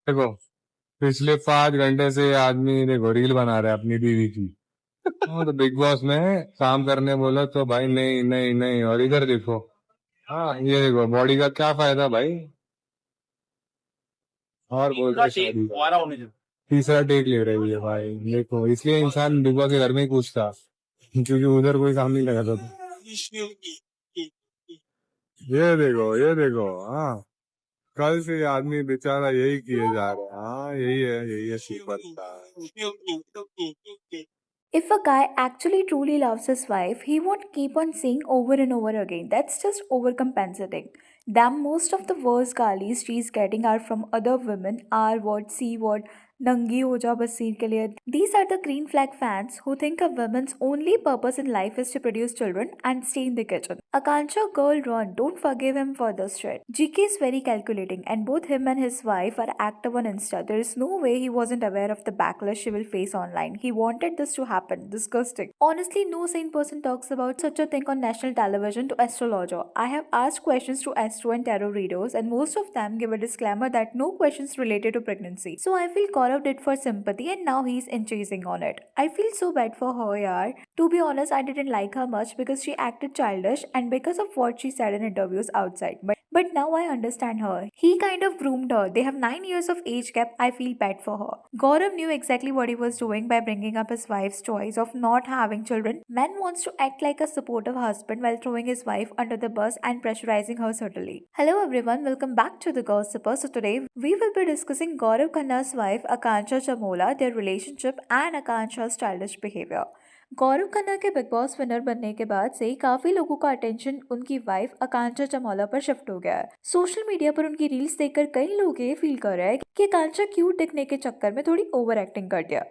देखो, पिछले 5 घंटे से ये आदमी देखो रील बना रहा है अपनी बीवी की। तो बिग बॉस में काम करने बोला तो भाई नहीं नहीं नहीं, और इधर देखो। हाँ, ये देखो बॉडी का क्या फायदा भाई। और बोल रहे शादी का तीसरा टेक ले रही है भाई। देखो, इसलिए इंसान बिग बॉस के घर में ही पूछता, क्योंकि उधर कोई काम नहीं लगा था। ये देखो। हाँ, कल से ये आदमी बेचारा यही किए जा रहा है। हाँ, यही है superstar. If a guy actually truly loves his wife, he won't keep on saying over and over again. That's just overcompensating. Damn, most of the worst galis she's getting are from other women. R word, C word, Nangi ho ja bas scene ke liye. These are the green flag fans who think a woman's only purpose in life is to produce children and stay in the kitchen. Akansha, girl, run. Don't forgive him for this shit. GK is very calculating, and both him and his wife are active on Insta. There is no way he wasn't aware of the backlash she will face online. He wanted this to happen. Disgusting. Honestly, no sane person talks about such a thing on national television to astrologer. I have asked questions to astro and tarot readers, and most of them give a disclaimer that no questions related to pregnancy. So I feel Gaurav did for sympathy, and now he's chasing on it. I feel so bad for her, yaar. To be honest, I didn't like her much because she acted childish and because of what she said in interviews outside. But now I understand her. He kind of groomed her. They have 9 years of age gap. I feel bad for her. Gaurav knew exactly what he was doing by bringing up his wife's choice of not having children. Man wants to act like a supportive husband while throwing his wife under the bus and pressurizing her subtly. Hello everyone, welcome back to the Gossiper. So today we will be discussing Gaurav Khanna's wife Akanksha Chamola, their relationship and Akanksha's childish behavior. Gaurav Khanna के big boss winner बनने के बाद से ही काफी लोगों का attention उनकी wife आकांक्षा चमोला पर शिफ्ट हो गया है। सोशल मीडिया पर उनकी रील्स देखकर कई लोग ये फील कर रहे हैं कि आकांक्षा क्यूट दिखने के चक्कर में थोड़ी ओवर एक्टिंग कर दिया।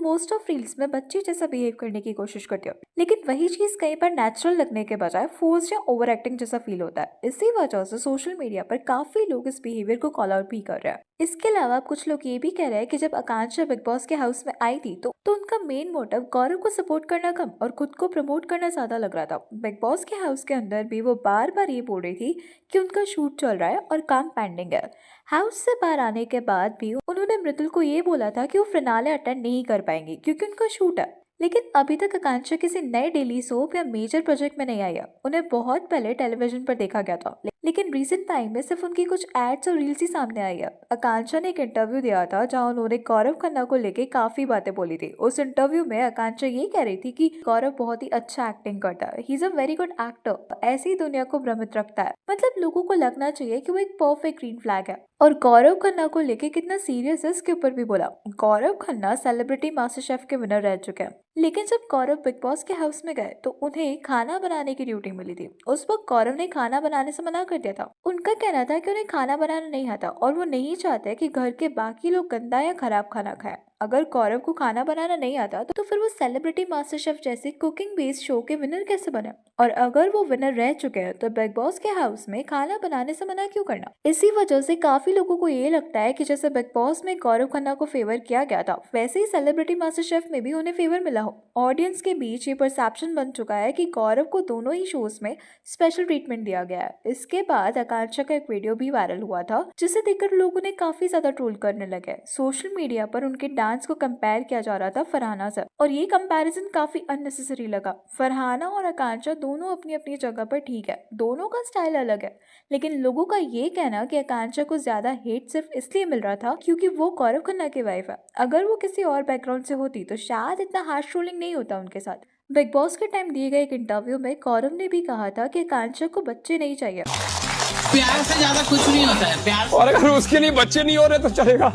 मोस्ट ऑफ रील्स में बच्चे जैसा बिहेव करने की कोशिश करती हो, लेकिन वही चीज कहीं पर नेचुरल लगने के बजाय फोर्स या ओवर एक्टिंग जैसा फील होता है। इसी वजह से सोशल मीडिया पर काफी लोग इस बिहेवियर को कॉल आउट भी कर रहे हैं। इसके अलावा कुछ लोग ये भी कह रहे हैं कि जब आकांक्षा बिग बॉस के हाउस में आई थी तो उनका मेन मोटिव गौरव को सपोर्ट करना कम और खुद को प्रमोट करना ज्यादा लग रहा था। बिग बॉस के हाउस के अंदर भी वो बार बार ये बोल रही थी कि उनका शूट चल रहा है और काम पेंडिंग है। हाउस से बाहर आने के बाद भी उन्होंने मृदुल को ये बोला था कि वो फिनाले अटेंड नहीं कर पाएंगे क्योंकि उनका शूट है। लेकिन अभी तक आकांक्षा किसी नए डेली सोप या मेजर प्रोजेक्ट में नहीं आई है। उन्हें बहुत पहले टेलीविजन पर देखा गया था, लेकिन रिसेंट टाइम में सिर्फ उनकी कुछ एड्स और रील्स ही सामने आई है। आकांक्षा ने एक इंटरव्यू दिया था जहां उन्होंने गौरव खन्ना को लेके काफी बातें बोली थी। उस इंटरव्यू में आकांक्षा ये कह रही थी कि गौरव बहुत ही अच्छा एक्टिंग करता है, he is a very good actor, ऐसी दुनिया को भ्रमित रखता है। मतलब लोगों को लगना चाहिए कि वो एक परफेक्ट ग्रीन फ्लैग है। और गौरव खन्ना को लेके कितना सीरियस है इसके ऊपर भी बोला। Gaurav Khanna celebrity master chef के विनर रह चुके हैं, लेकिन जब गौरव बिग बॉस के हाउस में गए तो उन्हें खाना बनाने की ड्यूटी मिली थी। उस वक्त गौरव ने खाना बनाने से मना कर दिया था। उनका कहना था कि उन्हें खाना बनाना नहीं आता और वो नहीं चाहते कि घर के बाकी लोग गंदा या खराब खाना खाएं। अगर गौरव को खाना बनाना नहीं आता तो फिर वो सेलिब्रिटी मास्टर शेफ जैसे कुकिंग बेस्ड शो के विनर कैसे बने? और अगर वो विनर रह चुके हैं तो बिग बॉस के हाउस में खाना बनाने से मना क्यों करना? इसी वजह से काफी लोगों को ये लगता है कि जैसे बिग बॉस में गौरव खन्ना को फेवर किया गया था, वैसे ही सेलिब्रिटी मास्टर शेफ में भी उन्हें फेवर मिला हो। ऑडियंस के बीच ये परसेप्शन बन चुका है कि गौरव को दोनों ही शोज में स्पेशल ट्रीटमेंट दिया गया है। इसके बाद आकांक्षा का एक वीडियो भी वायरल हुआ था जिसे देखकर लोग उन्हें काफी ज्यादा ट्रोल करने लगे। सोशल मीडिया पर उनके डांस को कंपेयर किया जा रहा था फरहाना से, और ये कंपैरिजन काफी अननेसेसरी लगा। फरहाना और आकांक्षा दोनों अपनी अपनी जगह पर ठीक है, दोनों का स्टाइल अलग है, लेकिन लोगों का ये कहना कि आकांक्षा को ज्यादा हेट सिर्फ इसलिए मिल रहा था क्योंकि वो गौरव खन्ना की वाइफ है। अगर वो किसी और बैकग्राउंड से होती तो शायद इतना हार्श ट्रोलिंग नहीं होता उनके साथ। बिग बॉस के टाइम दिए गए एक इंटरव्यू में गौरव ने भी कहा था कि आकांक्षा को बच्चे नहीं चाहिए। प्यार से ज्यादा कुछ नहीं होता है प्यार। और अगर उसके लिए बच्चे नहीं हो रहे तो चलेगा,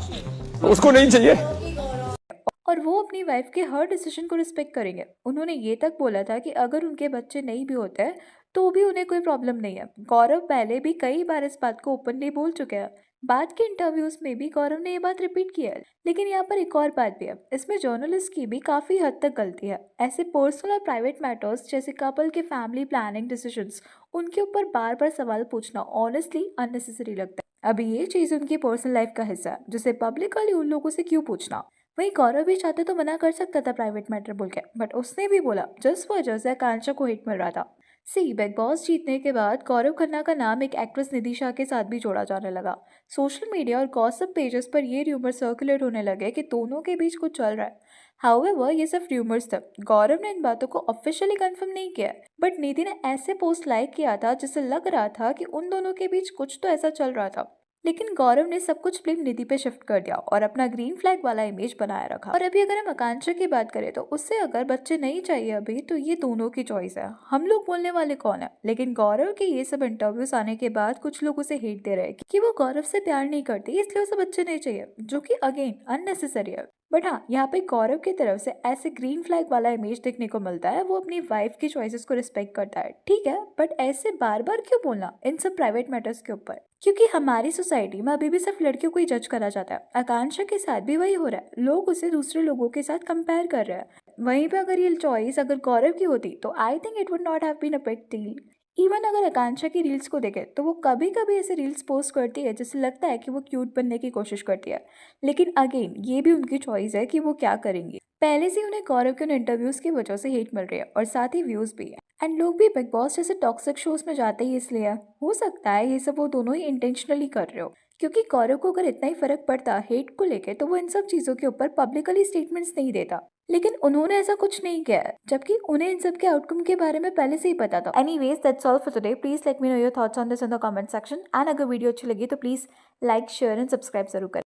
उसको नहीं चाहिए और वो अपनी वाइफ के हर डिसीजन को रिस्पेक्ट करेंगे। उन्होंने ये तक बोला था कि अगर उनके बच्चे नहीं भी होते हैं तो भी उन्हें कोई प्रॉब्लम नहीं है। गौरव पहले भी कई बार इस बात को ओपनली बोल चुके हैं। बाद के इंटरव्यूज में भी गौरव ने ये बात रिपीट की है। लेकिन यहाँ पर एक और बात भी है, इसमें जर्नलिस्ट की भी काफी हद तक गलती है। ऐसे पर्सनल और प्राइवेट मैटर्स जैसे कपल के फैमिली प्लानिंग डिसीजंस, उनके ऊपर बार बार सवाल पूछना ऑनेस्टली अननेसेसरी लगता है। अभी ये चीज उनकी पर्सनल लाइफ का हिस्सा है, जिसे पब्लिकली उन लोगों से क्यों पूछना। वहीं गौरव भी चाहते तो मना कर सकता था प्राइवेट मैटर बोल के, बट उसने भी बोला जिस वजह से आकांक्षा को हिट मिल रहा था। बिग बॉस जीतने के बाद गौरव खन्ना का नाम एक एक्ट्रेस निधि शाह के साथ भी जोड़ा जाने लगा। सोशल मीडिया और गॉसिप पेजेस पर ये र्यूमर सर्कुलेट होने लगे कि दोनों के बीच कुछ चल रहा है। हाउएवर ये सिर्फ र्यूमर्स थे। गौरव ने इन बातों को ऑफिशियली कंफर्म नहीं किया, बट निधि ने ऐसे पोस्ट लाइक किया था जिससे लग रहा था कि उन दोनों के बीच कुछ तो ऐसा चल रहा था। लेकिन गौरव ने सब कुछ ब्लेम निधि पे शिफ्ट कर दिया और अपना ग्रीन फ्लैग वाला इमेज बनाए रखा। और अभी अगर हम आकांक्षा की बात करें तो उससे अगर बच्चे नहीं चाहिए अभी, तो ये दोनों की चॉइस है, हम लोग बोलने वाले कौन है। लेकिन गौरव के ये सब इंटरव्यूज आने के बाद कुछ लोग उसे हेट दे रहे हैं कि वो गौरव से प्यार नहीं करती, इसलिए उसे बच्चे नहीं चाहिए, जो कि अगेन अननेसेसरी है। बट हाँ, यहाँ पे गौरव की तरफ से ऐसे ग्रीन फ्लैग वाला इमेज देखने को मिलता है। वो अपनी वाइफ की चॉइसेस को रिस्पेक्ट करता है, ठीक है, बट ऐसे बार बार क्यों बोलना इन सब प्राइवेट मैटर्स के ऊपर, क्योंकि हमारी सोसाइटी में अभी भी सिर्फ लड़कियों को ही जज करा जाता है। आकांक्षा के साथ भी वही हो रहा है, लोग उसे दूसरे लोगों के साथ कंपेयर कर रहे हैं। वहीं पे अगर ये चॉइस अगर गौरव की होती तो I think it would not have been a big deal. Even अगर आकांक्षा की रील्स को देखें तो वो कभी कभी ऐसे रील्स पोस्ट करती है जिससे लगता है कि वो क्यूट बनने की कोशिश करती है। लेकिन अगेन ये भी उनकी चॉइस है कि वो क्या करेंगी। पहले से उन्हें गौरव के उन इंटरव्यूज की वजह से हेट मिल रही है और साथ ही व्यूज भी है। एंड लोग भी बिग बॉस जैसे टॉक्सिक शोज में जाते ही इसलिए है। हो सकता है ये सब वो दोनों ही इंटेंशनली कर रहे हो, क्योंकि गौरव को अगर इतना ही फर्क पड़ता हेट को लेके तो वो इन सब चीजों के ऊपर पब्लिकली स्टेटमेंट्स नहीं देता। लेकिन उन्होंने ऐसा कुछ नहीं किया है, जबकि उन्हें इन सब के आउटकम के बारे में पहले से ही पता था। Anyways that's all for today. Please let me know your thoughts on this in the comment section. And अगर वीडियो अच्छी लगी तो please like share and subscribe जरूर करें।